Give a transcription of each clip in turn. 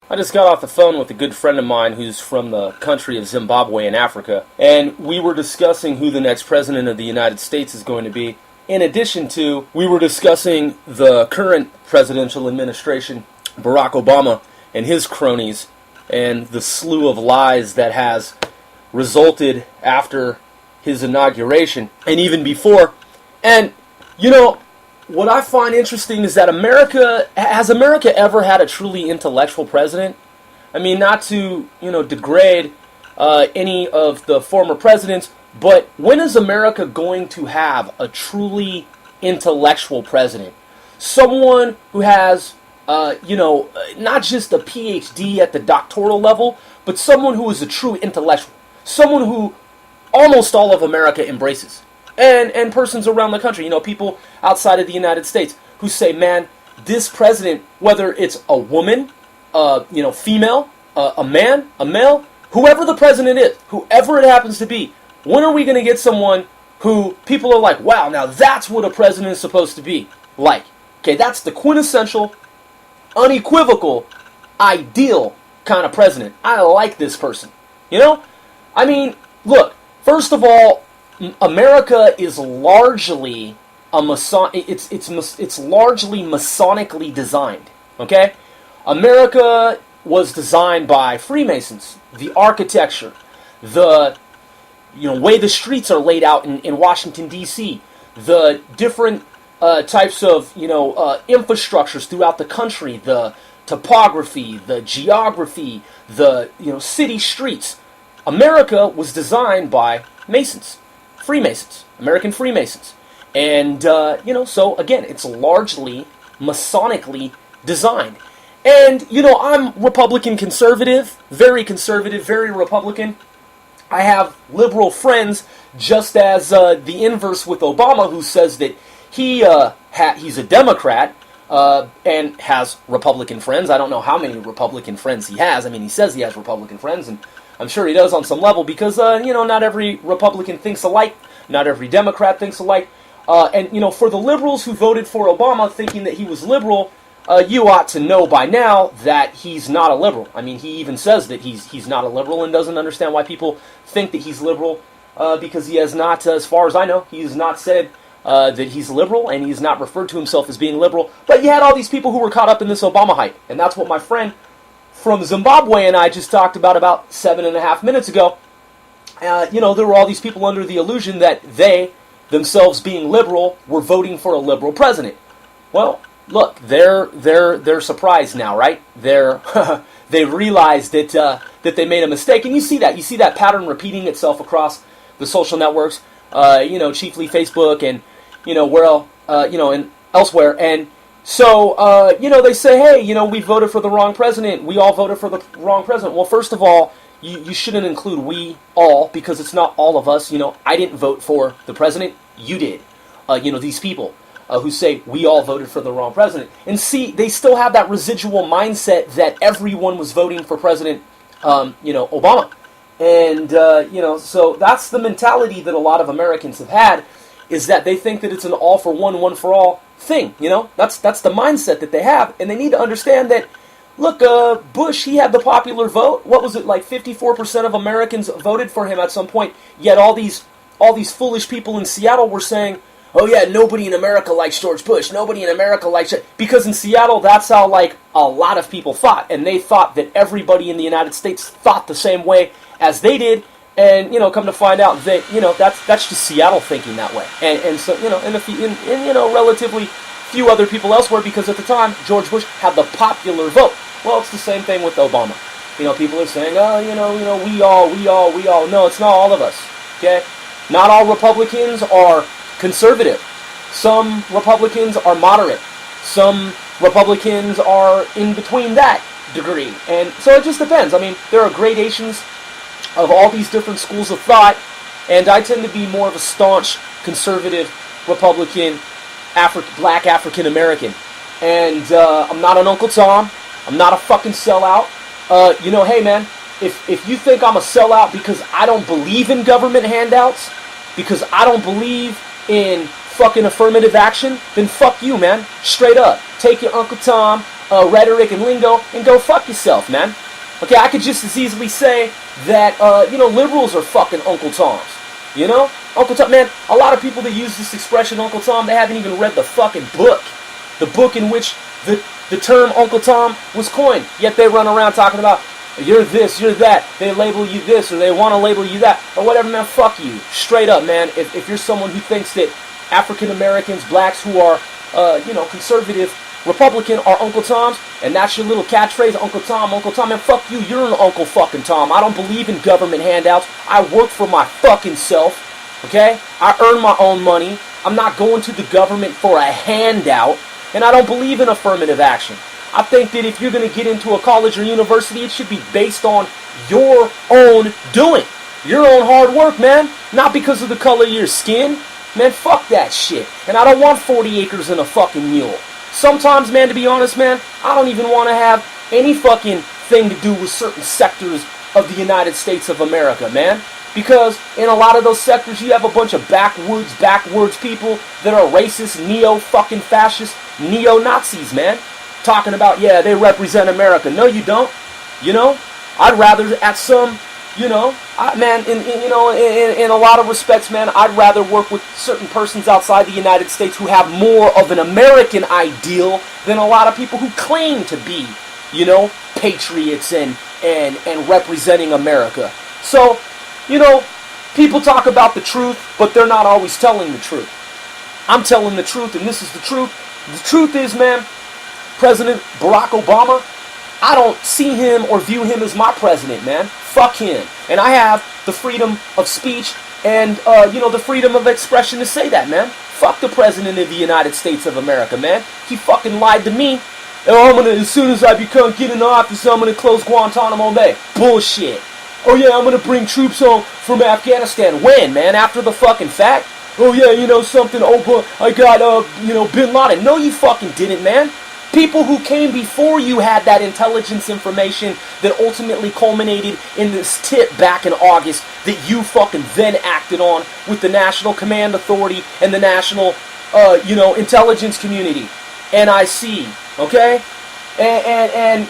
I just got off the phone with a good friend of mine who's from the country of Zimbabwe in Africa, and we were discussing who the next president of the United States is going to be. In addition to, we were discussing the current presidential administration, Barack Obama, and his cronies, and the slew of lies that has resulted after his inauguration, and even before. And, you know, what I find interesting is that has America ever had a truly intellectual president? I mean, not to, degrade any of the former presidents, but when is America going to have a truly intellectual president? Someone who has, not just a PhD at the doctoral level, but someone who is a true intellectual. Someone who almost all of America embraces. And persons around the country, people outside of the United States who say, man, this president, whether it's a woman, female, a man, a male, whoever the president is, whoever it happens to be, when are we going to get someone who people are like, wow, now that's what a president is supposed to be like? Okay, that's the quintessential, unequivocal, ideal kind of president. I like this person. I mean, look, first of all, America is largely it's largely Masonically designed. Okay, America was designed by Freemasons. The architecture, the way the streets are laid out in Washington D.C., the different types of infrastructures throughout the country, the topography, the geography, the city streets. America was designed by Masons. Freemasons, American Freemasons. And, so again, it's largely Masonically designed. And, I'm Republican conservative, very Republican. I have liberal friends, just as the inverse with Obama, who says that he's a Democrat and has Republican friends. I don't know how many Republican friends he has. I mean, he says he has Republican friends, and I'm sure he does on some level because, not every Republican thinks alike. Not every Democrat thinks alike. And, for the liberals who voted for Obama thinking that he was liberal, you ought to know by now that he's not a liberal. I mean, he even says that he's not a liberal and doesn't understand why people think that he's liberal because he has not, as far as I know, he has not said that he's liberal and he's not referred to himself as being liberal. But you had all these people who were caught up in this Obama hype. And that's what my friend from Zimbabwe and I just talked about 7.5 minutes ago. There were all these people under the illusion that they, themselves being liberal, were voting for a liberal president. Well, look, they're surprised now, right? They realized that they made a mistake, and you see that pattern repeating itself across the social networks, chiefly Facebook and and elsewhere. And so they say, hey, we voted for the wrong president. We all voted for the wrong president. Well, first of all, you shouldn't include we all because it's not all of us. I didn't vote for the president. You did. These people who say we all voted for the wrong president. And see, they still have that residual mindset that everyone was voting for President, Obama. And, so that's the mentality that a lot of Americans have had, is that they think that it's an all for one for all thing. That's the mindset that they have. And they need to understand that, look, Bush, he had the popular vote. What was it, like 54% of Americans voted for him at some point, yet all these foolish people in Seattle were saying, oh yeah, nobody in America likes George Bush. Nobody in America likes... Because in Seattle, that's how, a lot of people thought. And they thought that everybody in the United States thought the same way as they did. And, come to find out that, that's just Seattle thinking that way. And so, and relatively few other people elsewhere, because at the time, George Bush had the popular vote. Well, it's the same thing with Obama. People are saying, oh, we all. No, it's not all of us, okay? Not all Republicans are conservative. Some Republicans are moderate. Some Republicans are in between that degree. And so it just depends. I mean, there are gradations of all these different schools of thought, and I tend to be more of a staunch conservative Republican, black African American. And I'm not an Uncle Tom. I'm not a fucking sellout. Hey man, if you think I'm a sellout because I don't believe in government handouts, because I don't believe in fucking affirmative action, then fuck you, man. Straight up. Take your Uncle Tom rhetoric and lingo and go fuck yourself, man. Okay, I could just as easily say that, liberals are fucking Uncle Toms. You know? Uncle Tom, man, a lot of people that use this expression, Uncle Tom, they haven't even read the fucking book. The book in which the term Uncle Tom was coined. Yet they run around talking about, you're this, you're that. They label you this, or they want to label you that, or whatever, man. Fuck you. Straight up, man. If you're someone who thinks that African Americans, blacks who are, conservative, Republican are Uncle Toms, and that's your little catchphrase, Uncle Tom, man, fuck you, you're an Uncle fucking Tom. I don't believe in government handouts. I work for my fucking self, okay? I earn my own money. I'm not going to the government for a handout, and I don't believe in affirmative action. I think that if you're going to get into a college or university, it should be based on your own doing, your own hard work, man, not because of the color of your skin. Man, fuck that shit. And I don't want 40 acres and a fucking mule. Sometimes, man, to be honest, man, I don't even want to have any fucking thing to do with certain sectors of the United States of America, man. Because in a lot of those sectors, you have a bunch of backwards people that are racist, neo-fucking fascist, neo-Nazis, man. Talking about, yeah, they represent America. No, you don't. You know? I'd rather at some... in a lot of respects, man, I'd rather work with certain persons outside the United States who have more of an American ideal than a lot of people who claim to be, patriots and representing America. So, people talk about the truth, but they're not always telling the truth. I'm telling the truth, and this is the truth. The truth is, man, President Barack Obama, I don't see him or view him as my president, man. Fuck him. And I have the freedom of speech and, the freedom of expression to say that, man. Fuck the president of the United States of America, man. He fucking lied to me. Oh, as soon as I get in office, I'm gonna close Guantanamo Bay. Bullshit. Oh yeah, I'm gonna bring troops home from Afghanistan. When, man? After the fucking fact? Oh yeah, something, I got, Bin Laden. No, you fucking didn't, man. People who came before you had that intelligence information that ultimately culminated in this tip back in August that you fucking then acted on with the National Command Authority and the National, Intelligence Community. NIC, okay? And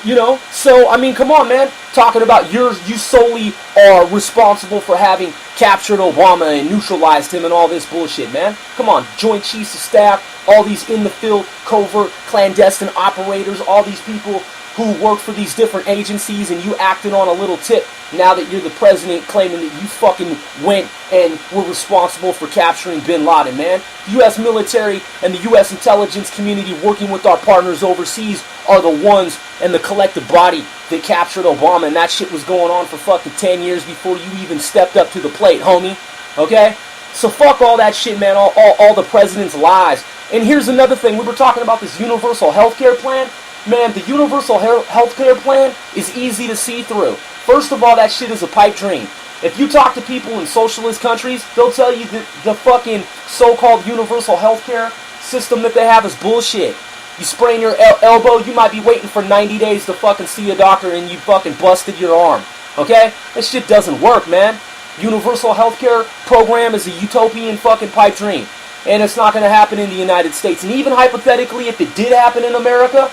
so, I mean, come on, man. Talking about you solely are responsible for having captured Obama and neutralized him and all this bullshit, man. Come on, Joint Chiefs of Staff, all these in-the-field, covert, clandestine operators, all these people who work for these different agencies, and you acting on a little tip now that you're the president, claiming that you fucking went and were responsible for capturing Bin Laden, man. The U.S. military and the U.S. intelligence community working with our partners overseas are the ones and the collective body that captured Obama, and that shit was going on for fucking 10 years before you even stepped up to the plate, homie. Okay? So fuck all that shit, man, all the president's lies. And here's another thing. We were talking about this universal healthcare plan. Man, the universal healthcare plan is easy to see through. First of all, that shit is a pipe dream. If you talk to people in socialist countries, they'll tell you that the fucking so-called universal healthcare system that they have is bullshit. You sprain your elbow, you might be waiting for 90 days to fucking see a doctor and you fucking busted your arm. Okay? That shit doesn't work, man. Universal healthcare program is a utopian fucking pipe dream. And it's not going to happen in the United States. And even hypothetically, if it did happen in America,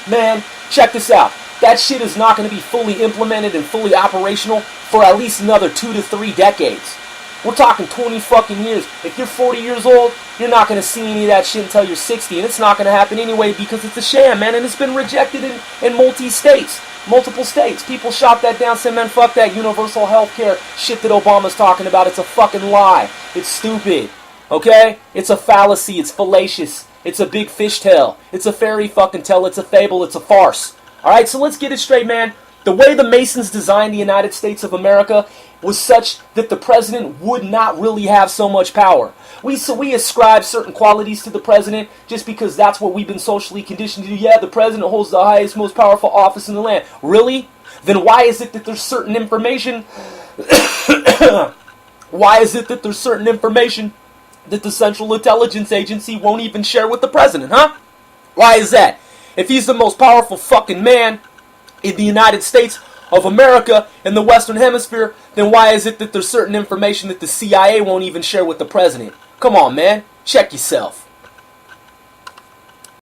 man, check this out. That shit is not going to be fully implemented and fully operational for at least another 2 to 3 decades. We're talking 20 fucking years. If you're 40 years old, you're not going to see any of that shit until you're 60. And it's not going to happen anyway because it's a sham, man. And it's been rejected in multiple states. People shot that down, said, man, fuck that universal health care shit that Obama's talking about. It's a fucking lie. It's stupid. Okay? It's a fallacy. It's fallacious. It's a big fishtail. It's a fairy fucking tale. It's a fable. It's a farce. Alright, so let's get it straight, man. The way the Masons designed the United States of America was such that the president would not really have so much power. We ascribe certain qualities to the president just because that's what we've been socially conditioned to do. Yeah, the president holds the highest, most powerful office in the land. Really? Then why is it that there's certain information that the Central Intelligence Agency won't even share with the president, huh? Why is that? If he's the most powerful fucking man in the United States of America in the Western Hemisphere, then why is it that there's certain information that the CIA won't even share with the president? Come on, man. Check yourself.